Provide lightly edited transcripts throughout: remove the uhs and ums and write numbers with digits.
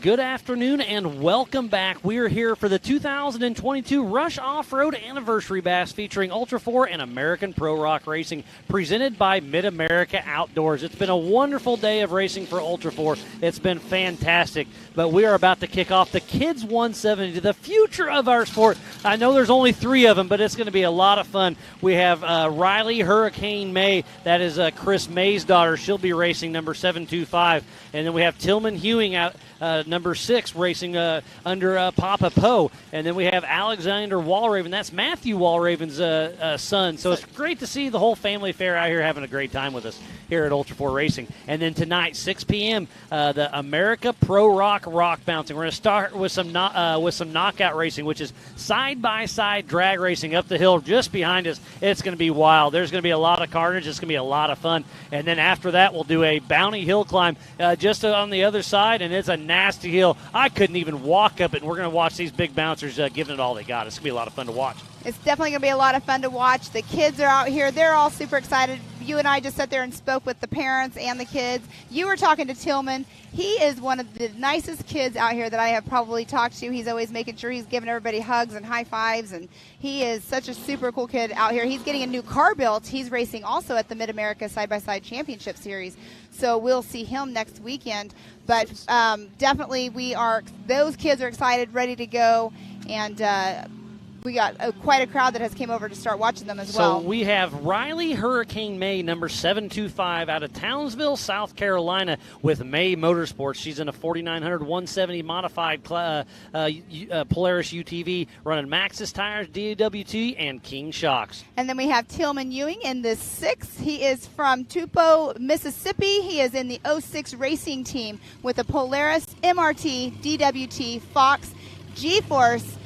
Good afternoon and welcome back. We are here for the 2022 Rush Off-Road Anniversary Bash featuring Ultra 4 and American Pro Rock Racing, presented by Mid-America Outdoors. It's been a wonderful day of racing for Ultra 4. It's been fantastic, but we are about to kick off the Kids 170, the future of our sport. I know there's only 3 of them, but it's going to be a lot of fun. We have Riley Hurricane May. That is Chris May's daughter. She'll be racing number 725. And then we have Tillman Hewing out number 6 racing under Papa Poe. And then we have Alexander Walraven. That's Matthew Walraven's son. So it's great to see the whole family affair out here having a great time with us here at Ultra 4 Racing. And then tonight, 6 p.m., the America Pro Rock Bouncing. We're going to start with some knockout racing, which is side-by-side drag racing up the hill just behind us. It's going to be wild. There's going to be a lot of carnage. It's going to be a lot of fun. And then after that, we'll do a Bounty Hill climb just on the other side, and it's a nasty hill. I couldn't even walk up it, and we're going to watch these big bouncers giving it all they got. It's going to be a lot of fun to watch. It's definitely going to be a lot of fun to watch. The kids are out here. They're all super excited. You and I just sat there and spoke with the parents and the kids. You were talking to Tillman. He is one of the nicest kids out here that I have probably talked to. He's always making sure he's giving everybody hugs and high fives, and he is such a super cool kid out here. He's getting a new car built. He's racing also at the Mid-America Side-by-Side Championship Series, so we'll see him next weekend. But definitely those kids are excited, ready to go, and we got quite a crowd that has came over to start watching them as well. So we have Riley Hurricane May, number 725, out of Townsville, South Carolina, with May Motorsports. She's in a 4900 170 modified Polaris UTV, running Maxxis tires, DWT, and King shocks. And then we have Tillman Ewing in the 6. He is from Tupelo, Mississippi. He is in the 06 racing team with a Polaris, MRT, DWT, Fox, G-Force,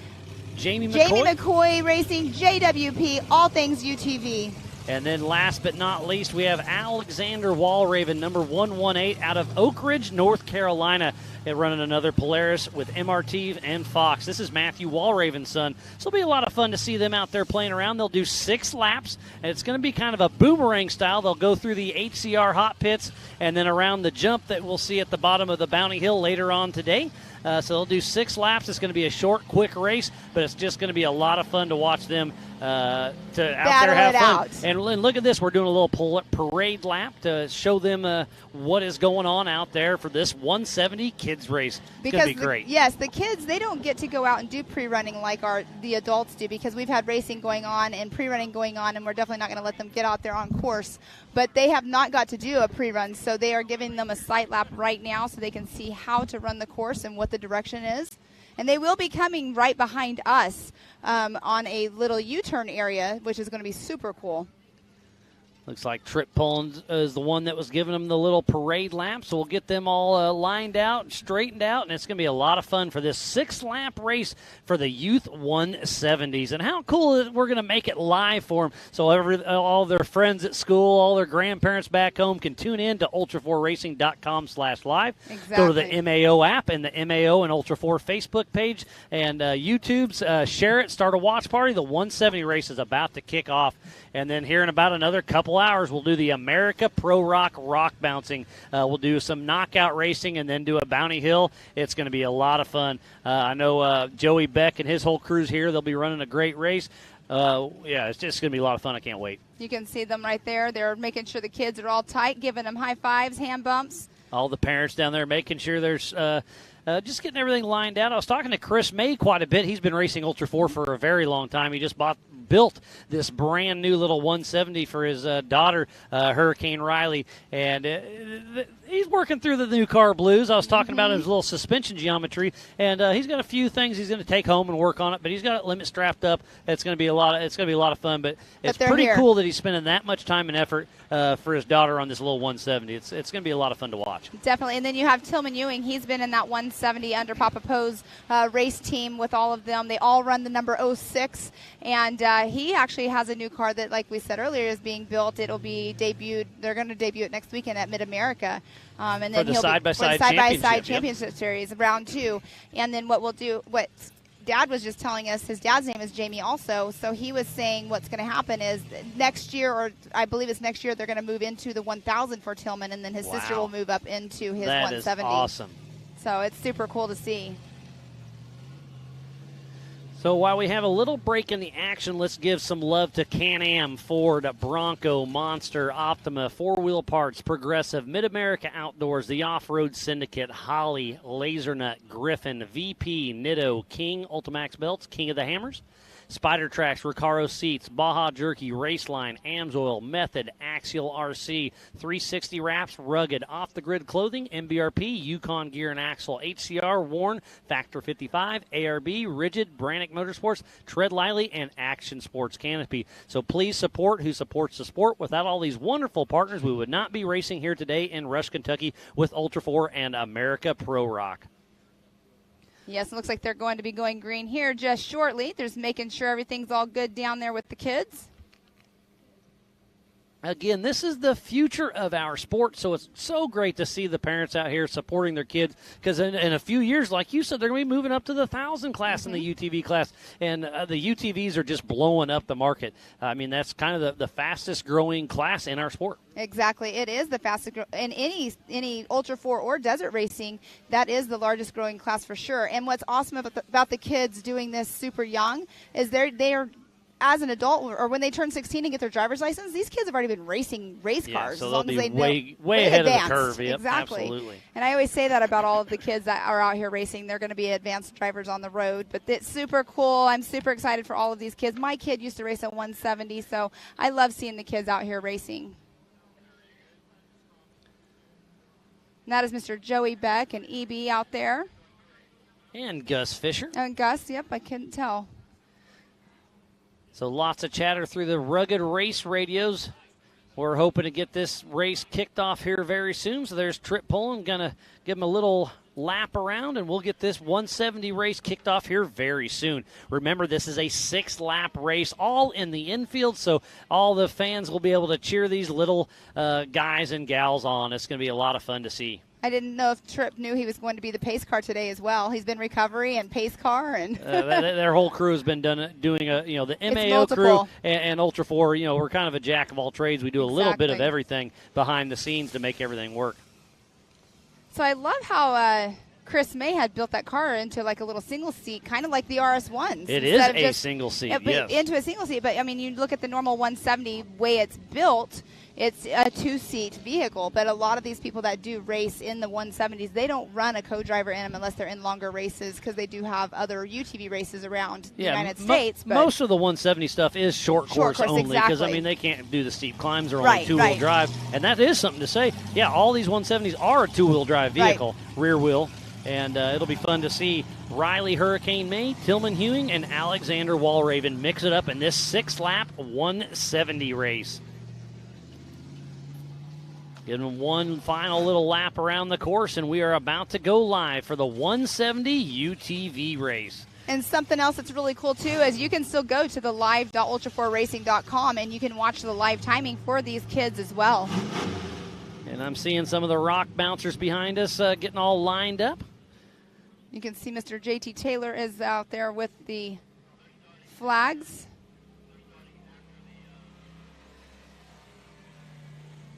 Jamie McCoy Racing, JWP, all things UTV. And then last but not least, we have Alexander Walraven, number 118, out of Oak Ridge, North Carolina, running another Polaris with MRT and Fox. This is Matthew Walraven's son. So it'll be a lot of fun to see them out there playing around. They'll do 6 laps, and it's going to be kind of a boomerang style. They'll go through the HCR hot pits and then around the jump that we'll see at the bottom of the Bounty Hill later on today. So they'll do 6 laps. It's going to be a short, quick race, but it's just going to be a lot of fun to watch them out there have fun. And look at this. We're doing a little parade lap to show them what is going on out there for this 170 kids race. It's going to be great. Yes, the kids, they don't get to go out and do pre-running like the adults do, because we've had racing going on and pre-running going on, and we're definitely not going to let them get out there on course. But they have not got to do a pre-run, so they are giving them a sight lap right now so they can see how to run the course and what the direction is. And they will be coming right behind us on a little U-turn area, which is going to be super cool. Looks like Trip Pullins is the one that was giving them the little parade lap, so we'll get them all lined out and straightened out, and it's going to be a lot of fun for this 6-lap race for the Youth 170s. And how cool is it we're going to make it live for them, so all their friends at school, all their grandparents back home can tune in to ultra4racing.com/live. Exactly. Go to the MAO app and the MAO and Ultra 4 Facebook page and YouTube's. Share it, start a watch party. The 170 race is about to kick off. And then here in about another couple hours, we'll do the America Pro Rock Bouncing. We'll do some knockout racing and then do a Bounty Hill. It's going to be a lot of fun. I know Joey Beck and his whole crew's here. They'll be running a great race. It's just going to be a lot of fun. I can't wait. You can see them right there. They're making sure the kids are all tight, giving them high fives, hand bumps. All the parents down there making sure there's just getting everything lined out. I was talking to Chris May quite a bit. He's been racing Ultra 4 for a very long time. He just built this brand new little 170 for his daughter, Hurricane Riley, and he's working through the new car blues. I was talking about his little suspension geometry, and he's got a few things he's going to take home and work on it. But he's got it limit strapped up. It's going to be a lot of fun. But it's pretty cool that he's spending that much time and effort for his daughter on this little 170. It's going to be a lot of fun to watch. Definitely. And then you have Tillman Ewing. He's been in that 170 under Papa Poe's race team with all of them. They all run the number 06, and he actually has a new car that, like we said earlier, is being built. It'll be debuted. They're going to debut it next weekend at Mid-America. And then for the side-by-side championship series, round 2. And then what Dad was just telling us, his dad's name is Jamie also, so he was saying what's going to happen is next year, or I believe it's next year, they're going to move into the 1000 for Tillman, and then his sister will move up into his 170. That is awesome. So it's super cool to see. So while we have a little break in the action, let's give some love to Can-Am, Ford, Bronco, Monster, Optima, 4-Wheel Parts, Progressive, Mid-America Outdoors, the Off-Road Syndicate, Holley, Lasernut, Griffin, VP, Nitto, King, Ultimax Belts, King of the Hammers, Spider Tracks, Recaro Seats, Baja Jerky, Raceline, Amsoil, Method, Axial RC, 360 Wraps, Rugged, Off the Grid Clothing, MBRP, Yukon Gear and Axle, HCR, Warn, Factor 55, ARB, Rigid, Brannick Motorsports, Tread Lively, and Action Sports Canopy. So please support who supports the sport. Without all these wonderful partners, we would not be racing here today in Rush, Kentucky with Ultra 4 and America Pro Rock. Yes, it looks like they're going to be going green here just shortly. They're just making sure everything's all good down there with the kids. Again, this is the future of our sport, so it's so great to see the parents out here supporting their kids because in a few years, like you said, they're going to be moving up to the 1,000 class and the UTV class, and the UTVs are just blowing up the market. I mean, that's kind of the fastest-growing class in our sport. Exactly. It is the fastest in any Ultra 4 or desert racing. That is the largest growing class for sure. And what's awesome about the kids doing this super young is they are as an adult or when they turn 16 and get their driver's license, these kids have already been racing race cars. So as they'll long be as they way ahead advanced. of the curve. Yep, exactly. Absolutely. And I always say that about all of the kids that are out here racing. They're going to be advanced drivers on the road. But it's super cool. I'm super excited for all of these kids. My kid used to race a 170, so I love seeing the kids out here racing. And that is Mr. Joey Beck and EB out there. And Gus Fisher. And Gus, yep, I couldn't tell. So lots of chatter through the Rugged Race radios. We're hoping to get this race kicked off here very soon. So there's Trip Pullen, going to give him a little lap around, and we'll get this 170 race kicked off here very soon. Remember, this is a 6-lap race, all in the infield, so all the fans will be able to cheer these little guys and gals on. It's going to be a lot of fun to see. I didn't know if Tripp knew he was going to be the pace car today as well. He's been recovery and pace car, and their whole crew has been doing the MAO crew and Ultra 4. We're kind of a jack of all trades. We do a little bit of everything behind the scenes to make everything work. So I love how Chris May had built that car into like a little single seat, kind of like the RS1s. It is a single seat, yes. Into a single seat, but I mean, you look at the normal 170 way it's built. It's a 2-seat vehicle, but a lot of these people that do race in the 170s, they don't run a co-driver in them unless they're in longer races because they do have other UTV races around the United States. But most of the 170 stuff is short course only because, exactly. I mean, they can't do the steep climbs or only two-wheel drive, and that is something to say. Yeah, all these 170s are a two-wheel drive vehicle, rear wheel, and it'll be fun to see Riley Hurricane May, Tillman Hewing, and Alexander Walraven mix it up in this 6-lap 170 race. Give them one final little lap around the course, and we are about to go live for the 170 UTV race. And something else that's really cool, too, is you can still go to the live.ultra4racing.com, and you can watch the live timing for these kids as well. And I'm seeing some of the rock bouncers behind us getting all lined up. You can see Mr. JT Taylor is out there with the flags.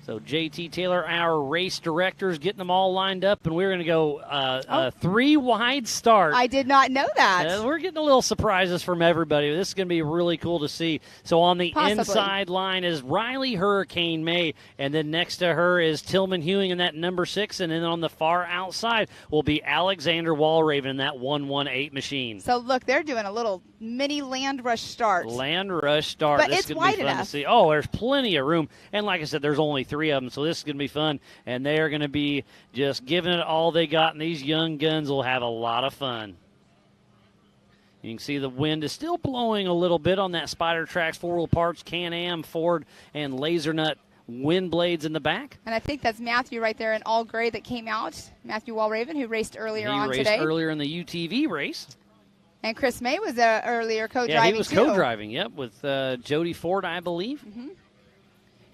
So JT Taylor, our race director, is getting them all lined up, and we're going to go a 3-wide start. I did not know that. We're getting a little surprises from everybody. This is going to be really cool to see. So on the inside line is Riley Hurricane May, and then next to her is Tillman Hewing in that number 6, and then on the far outside will be Alexander Walraven in that 118 machine. So look, they're doing a little mini land rush start. Land rush start. But this it's is wide be fun enough. to see. Oh, there's plenty of room. And like I said, there's only 3 of them, so this is going to be fun. And they are going to be just giving it all they got, and these young guns will have a lot of fun. You can see the wind is still blowing a little bit on that Spider Tracks 4-wheel parts, Can-Am, Ford, and Lasernut wind blades in the back. And I think that's Matthew right there in all gray that came out. Matthew Walraven, who raced earlier on today. He raced earlier in the UTV race. And Chris May was earlier co-driving, Yeah, he was co-driving, yep, with Jody Ford, I believe. Mm-hmm.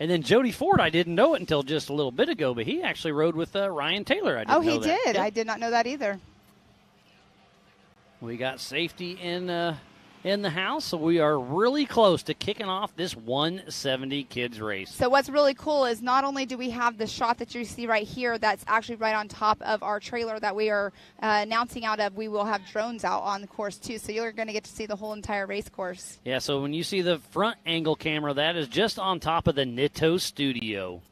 And then Jody Ford, I didn't know it until just a little bit ago, but he actually rode with Ryan Taylor. I didn't know that. Did. Yep. I did not know that either. We got safety in in the house, so we are really close to kicking off this 170 kids race. So what's really cool is not only do we have the shot that you see right here that's actually right on top of our trailer that we are announcing out of, we will have drones out on the course too, so you're going to get to see the whole entire race course. Yeah, so when you see the front angle camera, that is just on top of the Nitto studio.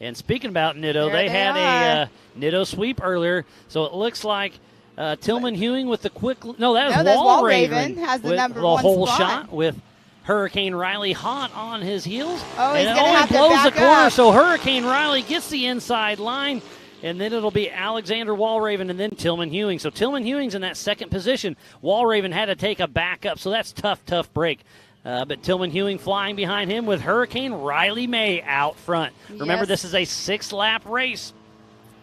And speaking about Nitto, There they had are. a Nitto sweep earlier, so it looks like Tillman Hewing with the quick. No, that is No, that's Wall Raven Raven has the with number the one whole spot. shot with Hurricane Riley hot on his heels. Oh, he's and it gonna only have to blows back the corner, up. so Hurricane Riley gets the inside line. And then it'll be Alexander Wallraven and then Tillman Hewing. So Tillman Hewing's in that second position. Wallraven had to take a backup, so that's tough break. But Tillman Hewing flying behind him with Hurricane Riley May out front. Remember, Yes. this is a 6-lap race.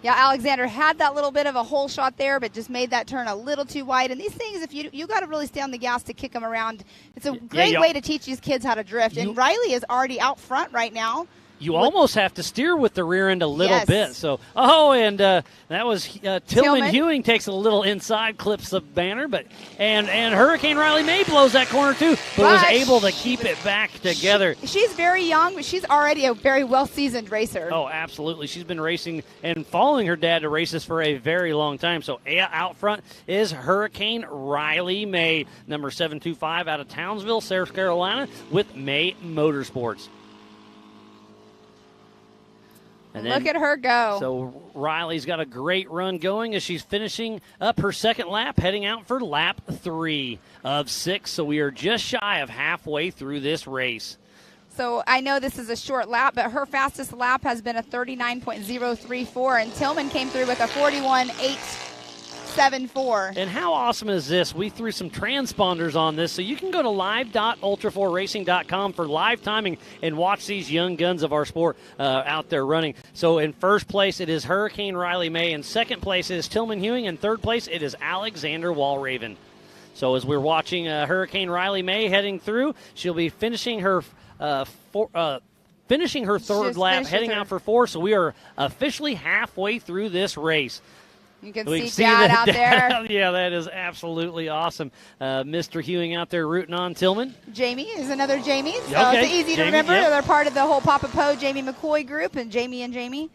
Yeah, Alexander had that little bit of a hole shot there, but just made that turn a little too wide. And these things, if you got to really stay on the gas to kick them around. It's a great yeah. way to teach these kids how to drift. And Riley is already out front right now. You almost have to steer with the rear end a little Yes. bit. So, and that was Tillman Tillman. Hewing takes a little inside, clips the banner, but and Hurricane Riley May blows that corner too, but was But able to keep it back together. She's very young, but she's already a very well-seasoned racer. Oh, absolutely. She's been racing and following her dad to races for a very long time. So out front is Hurricane Riley May, number 725 out of Townsville, South Carolina, with May Motorsports. And Look at her go. So Riley's got a great run going as she's finishing up her second lap, heading out for lap 3 of 6. So we are just shy of halfway through this race. So I know this is a short lap, but her fastest lap has been a 39.034, and Tillman came through with a 41.874. And how awesome is this? We threw some transponders on this, so you can go to live.ultra4racing.com for live timing and watch these young guns of our sport out there running. So in first place, it is Hurricane Riley May. In second place, it is Tillman Hewing. In third place, it is Alexander Wallraven. So as we're watching Hurricane Riley May heading through, she'll be finishing her third lap, heading out for 4. So we are officially halfway through this race. You can We see Dad out there. Yeah, that is absolutely awesome. Mr. Hewing out there rooting on Tillman. Jamie is another Jamie, so Okay, it's easy to Jamie, remember. yep. They're part of the whole Papa Poe, Jamie McCoy group, and Jamie.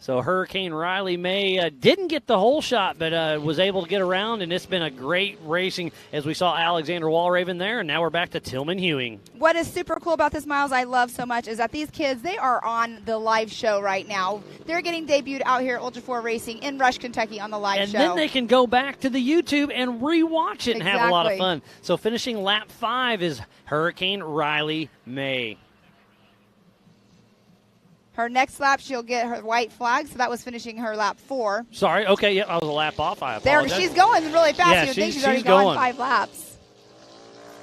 So Hurricane Riley May didn't get the whole shot, but was able to get around, and it's been a great racing as we saw Alexander Wallraven there, and now we're back to Tillman Hewing. What is super cool about this, Miles, I love so much, is that these kids, they are on the live show right now. They're getting debuted out here at Ultra 4 Racing in Rush, Kentucky on the live And show. then they can go back to the YouTube and rewatch it and have a lot of Exactly. fun. So finishing lap 5 is Hurricane Riley May. Her next lap, she'll get her white flag, so that was finishing her lap 4. Sorry, okay, yeah, I was a lap off. I There, apologize. she's going really fast. Yeah, you would think she's she's already going. gone 5 laps.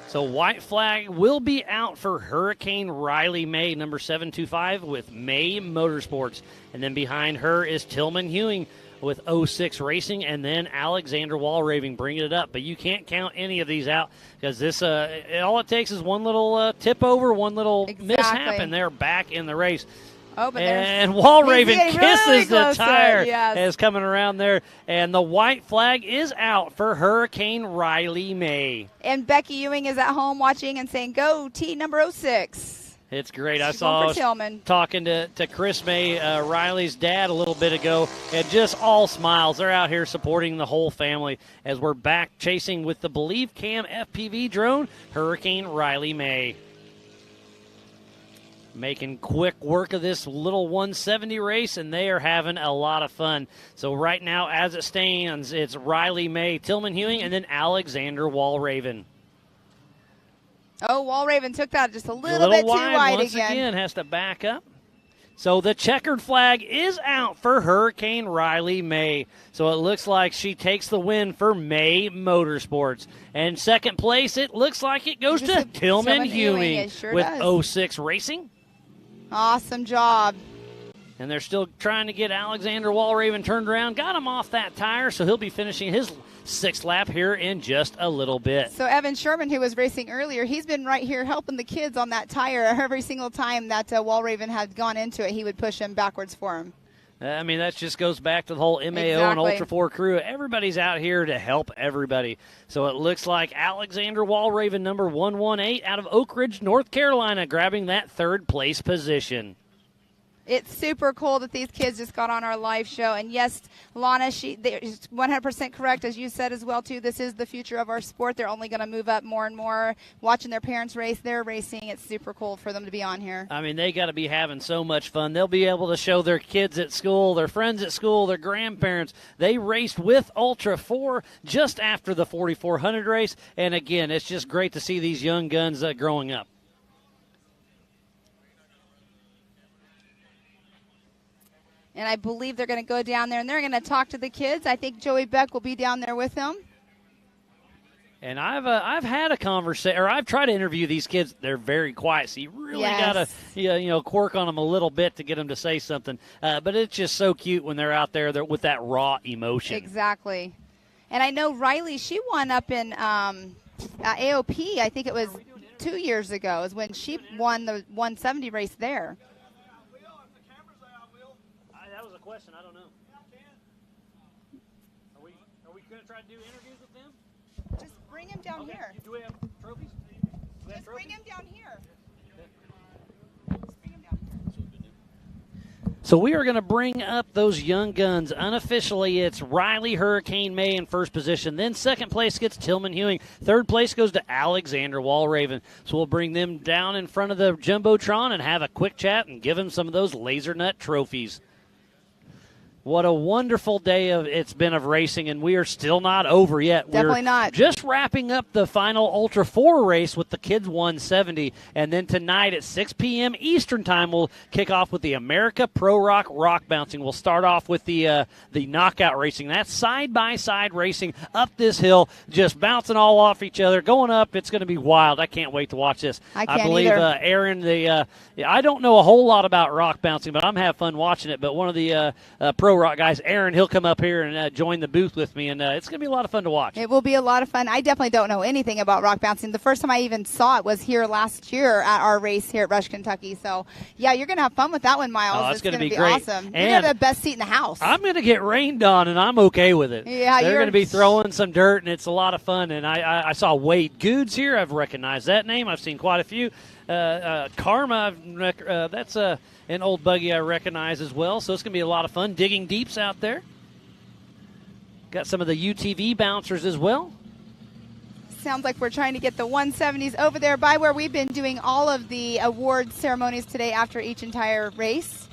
So white flag will be out for Hurricane Riley May, number 725 with May Motorsports. And then behind her is Tillman Hewing with 06 Racing, and then Alexander Wallraven bringing it up. But you can't count any of these out because this all it takes is one little tip over, one little mishap, and they're back in the race. Oh, but And he's Wallraven getting kisses really the close tire to it, yes. as coming around there. And the white flag is out for Hurricane Riley May. And Becky Ewing is at home watching and saying, "Go T number 06." It's great. I She's going for saw Tillman. talking to Chris May, Riley's dad, a little bit ago, and just all smiles. They're out here supporting the whole family as we're back chasing with the Believe Cam FPV drone, Hurricane Riley May. Making quick work of this little 170 race, and they are having a lot of fun. So right now, as it stands, it's Riley May, Tillman Hewing, and then Alexander Wallraven. Oh, Wallraven took that just a little bit too wide once again. Has to back up. So the checkered flag is out for Hurricane Riley May. So it looks like she takes the win for May Motorsports. And second place, it looks like it goes to Tillman Hewing it sure with does. 06 Racing. Awesome job. And they're still trying to get Alexander Wallraven turned around. Got him off that tire, so he'll be finishing his 6th lap here in just a little bit. So Evan Sherman, who was racing earlier, he's been right here helping the kids on that tire. Every single time that Wallraven had gone into it, he would push him backwards for him. I mean, that just goes back to the whole MAO and Ultra 4 crew. Everybody's out here to help everybody. So it looks like Alexander Walraven, number 118, out of Oak Ridge, North Carolina, grabbing that third-place position. It's super cool that these kids just got on our live show. And yes, Lana, they're 100% correct, as you said as well, too. This is the future of our sport. They're only going to move up more and more. Watching their parents race, they're racing. It's super cool for them to be on here. I mean, they got to be having so much fun. They'll be able to show their kids at school, their friends at school, their grandparents. They raced with Ultra 4 just after the 4,400 race. And, again, it's just great to see these young guns growing up. And I believe they're going to go down there, and they're going to talk to the kids. I think Joey Beck will be down there with them. And I've had a conversation, or I've tried to interview these kids. They're very quiet, so you really got to quirk on them a little bit to get them to say something. But it's just so cute when they're out there with that raw emotion. Exactly. And I know Riley, she won up in AOP, I think it was 2 years ago, is when she won the 170 race there. Question, I don't know. Are we going to try to do interviews with them? Just bring him down here. Do we have trophies? Just bring him down here. Just bring him down here. So we are going to bring up those young guns. Unofficially, it's Riley Hurricane May in first position. Then second place gets Tillman Hewing. Third place goes to Alexander Walraven. So we'll bring them down in front of the Jumbotron and have a quick chat and give them some of those Laser Nut trophies. What a wonderful day it's been of racing, and we are still not over yet. Definitely not. Just wrapping up the final Ultra 4 race with the Kids 170, and then tonight at 6 p.m. Eastern Time, we'll kick off with the America Pro Rock Rock Bouncing. We'll start off with the knockout racing. That's side-by-side racing up this hill, just bouncing all off each other, going up. It's going to be wild. I can't wait to watch this. I believe either. Aaron, I don't know a whole lot about rock bouncing, but I'm having fun watching it. But one of the Pro Rock guys, Aaron, he'll come up here and join the booth with me, and it's going to be a lot of fun to watch. It will be a lot of fun. I definitely don't know anything about rock bouncing. The first time I even saw it was here last year at our race here at Rush, Kentucky. So, yeah, you're going to have fun with that one, Miles. Oh, it's going to be great. Awesome. And you're going to have the best seat in the house. I'm going to get rained on, and I'm okay with it. Yeah, they're going to be throwing some dirt, and it's a lot of fun. And I saw Wade Goods here. I've recognized that name. I've seen quite a few. Karma, that's an old buggy I recognize as well. So it's going to be a lot of fun. Digging Deeps out there. Got some of the UTV bouncers as well. Sounds like we're trying to get the 170s over there by where we've been doing all of the award ceremonies today after each entire race.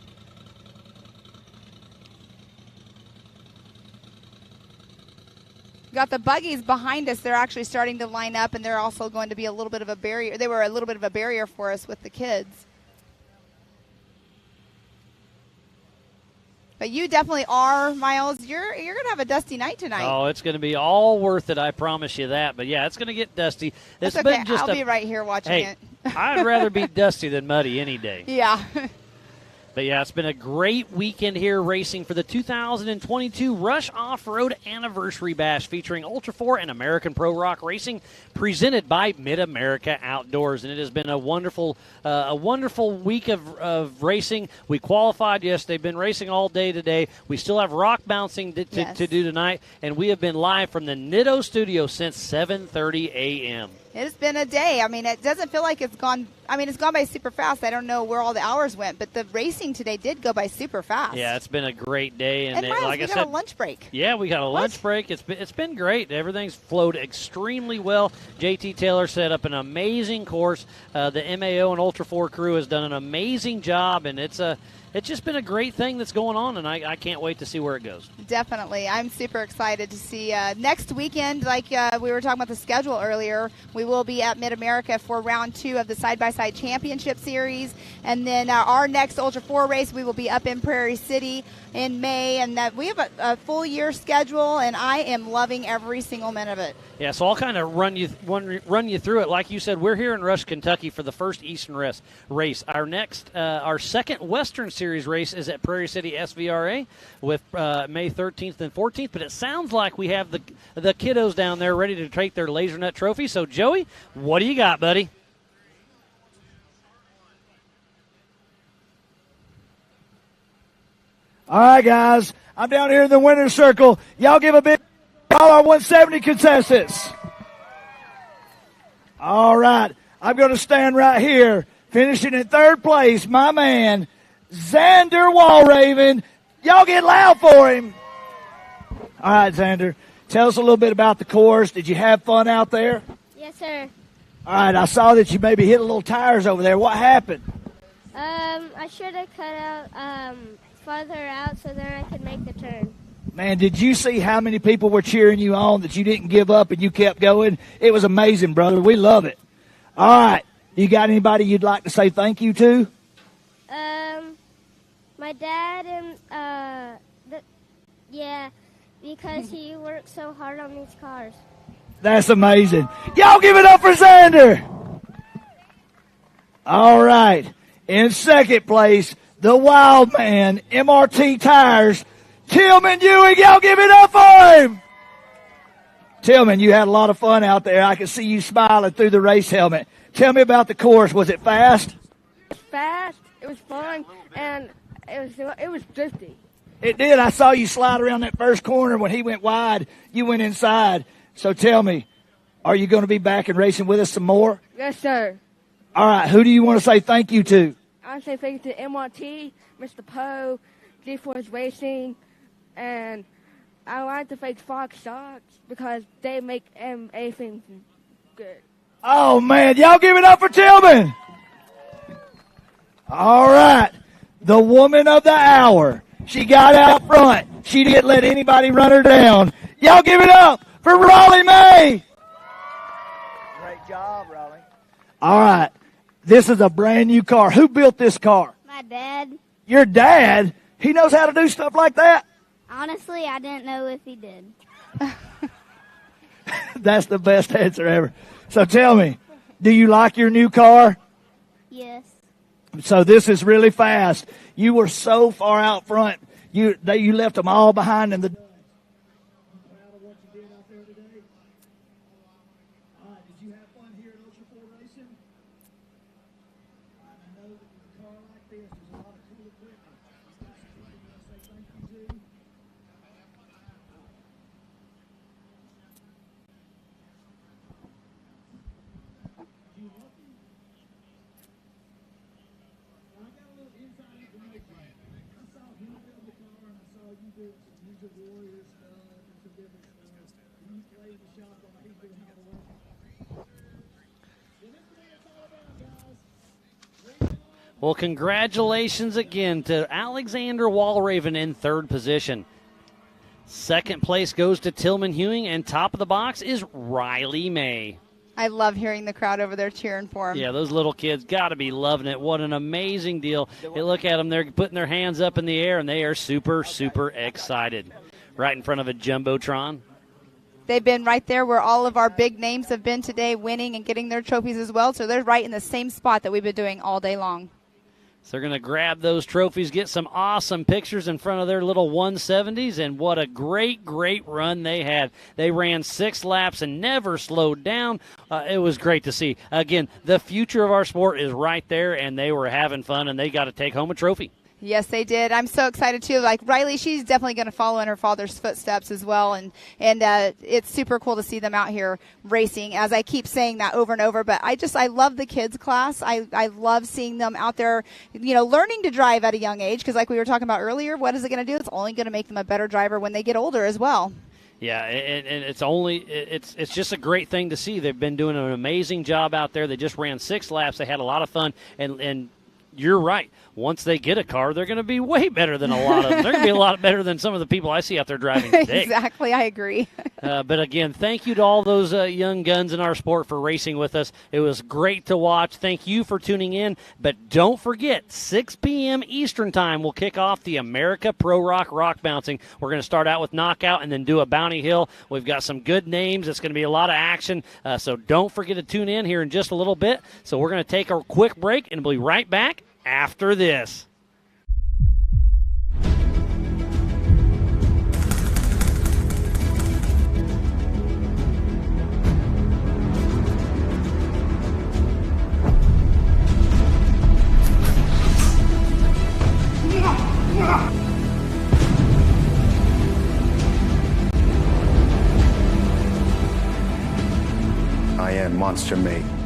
Got the buggies behind us. They're actually starting to line up, and they're also going to be a little bit of a barrier. They were a little bit of a barrier for us with the kids. But you definitely are, Miles. You're going to have a dusty night tonight. Oh, it's going to be all worth it. I promise you that. But, yeah, it's going to get dusty. That's okay. I'll be right here watching it. I'd rather be dusty than muddy any day. Yeah. But, yeah, it's been a great weekend here racing for the 2022 Rush Off-Road Anniversary Bash featuring Ultra 4 and American Pro Rock Racing presented by Mid-America Outdoors. And it has been a wonderful week of racing. We qualified. Yes, they've been racing all day today. We still have rock bouncing to do tonight. And we have been live from the Nitto studio since 7:30 a.m. It's been a day. I mean, it doesn't feel like it's gone. I mean, it's gone by super fast. I don't know where all the hours went, but the racing today did go by super fast. Yeah, it's been a great day. And Miles, like we got a lunch break. Yeah, we got a lunch break. It's been great. Everything's flowed extremely well. JT Taylor set up an amazing course. The MAO and Ultra 4 crew has done an amazing job, and it's just been a great thing that's going on, and I can't wait to see where it goes. Definitely. I'm super excited to see next weekend, like we were talking about the schedule earlier, we will be at Mid-America for round 2 of the Side-by-Side Championship Series. And then our next Ultra 4 race, we will be up in Prairie City in May. And that we have a full year schedule, and I am loving every single minute of it. Yeah, so I'll kind of run you through it. Like you said, we're here in Rush, Kentucky for the first Eastern race. Our second Western Series race is at Prairie City SVRA with May 13th and 14th. But it sounds like we have the kiddos down there ready to take their Laser Nut trophy. So, Joey, what do you got, buddy? All right, guys. I'm down here in the winner's circle. Y'all give a big all our 170 contestants. All right. I'm going to stand right here. Finishing in third place, my man, Xander Walraven. Y'all get loud for him. All right, Xander. Tell us a little bit about the course. Did you have fun out there? Yes, sir. All right. I saw that you maybe hit a little tires over there. What happened? I should have cut out farther out so then I could make the turn. Man, did you see how many people were cheering you on that you didn't give up and you kept going? It was amazing, brother. We love it. All right. You got anybody you'd like to say thank you to? My dad and, because he worked so hard on these cars. That's amazing. Y'all give it up for Xander. All right. In second place, the wild man, MRT Tires, Tillman Ewing. Y'all give it up for him. Tillman, you had a lot of fun out there. I could see you smiling through the race helmet. Tell me about the course. Was it fast? It was fast. It was fun, and it was drifty. It did. I saw you slide around that first corner. When he went wide, you went inside. So tell me, are you going to be back and racing with us some more? Yes, sir. All right. Who do you want to say thank you to? I want to say thank you to MRT, Mr. Poe, G-Force Racing, and I want to thank Fox Stocks because they make everything good. Oh, man. Y'all give it up for Tillman. All right. The woman of the hour. She got out front. She didn't let anybody run her down. Y'all give it up for Raleigh May. Great job, Raleigh. All right. This is a brand new car. Who built this car? My dad. Your dad? He knows how to do stuff like that? Honestly, I didn't know if he did. That's the best answer ever. So tell me, do you like your new car? Yes. So this is really fast. You were so far out front. You left them all behind in the. Did you have fun here at Ultra 4 Racing? I know that with a car like this, there's a lot of cool equipment. You want to say thank you to? Well, congratulations again to Alexander Walraven in third position. Second place goes to Tillman Ewing, and top of the box is Riley May. I love hearing the crowd over there cheering for him. Yeah, those little kids got to be loving it. What an amazing deal. Hey, look at them. They're putting their hands up in the air, and they are super, super excited. Right in front of a Jumbotron. They've been right there where all of our big names have been today, winning and getting their trophies as well. So they're right in the same spot that we've been doing all day long. So they're going to grab those trophies, get some awesome pictures in front of their little 170s, and what a great, great run they had. They ran 6 laps and never slowed down. It was great to see. Again, the future of our sport is right there, and they were having fun, and they got to take home a trophy. Yes, they did. I'm so excited, too. Like, Riley, she's definitely going to follow in her father's footsteps as well, and it's super cool to see them out here racing, as I keep saying that over and over. But I love the kids' class. I love seeing them out there, learning to drive at a young age, because like we were talking about earlier, what is it going to do? It's only going to make them a better driver when they get older as well. Yeah, and it's just a great thing to see. They've been doing an amazing job out there. They just ran 6 laps. They had a lot of fun, and you're right. Once they get a car, they're going to be way better than a lot of them. They're going to be a lot better than some of the people I see out there driving today. Exactly, I agree. But again, thank you to all those young guns in our sport for racing with us. It was great to watch. Thank you for tuning in. But don't forget, 6 p.m. Eastern Time, we'll kick off the America Pro Rock Rock Bouncing. We're going to start out with Knockout and then do a Bounty Hill. We've got some good names. It's going to be a lot of action. So don't forget to tune in here in just a little bit. So we're going to take a quick break and we'll be right back after this. Monster Mate.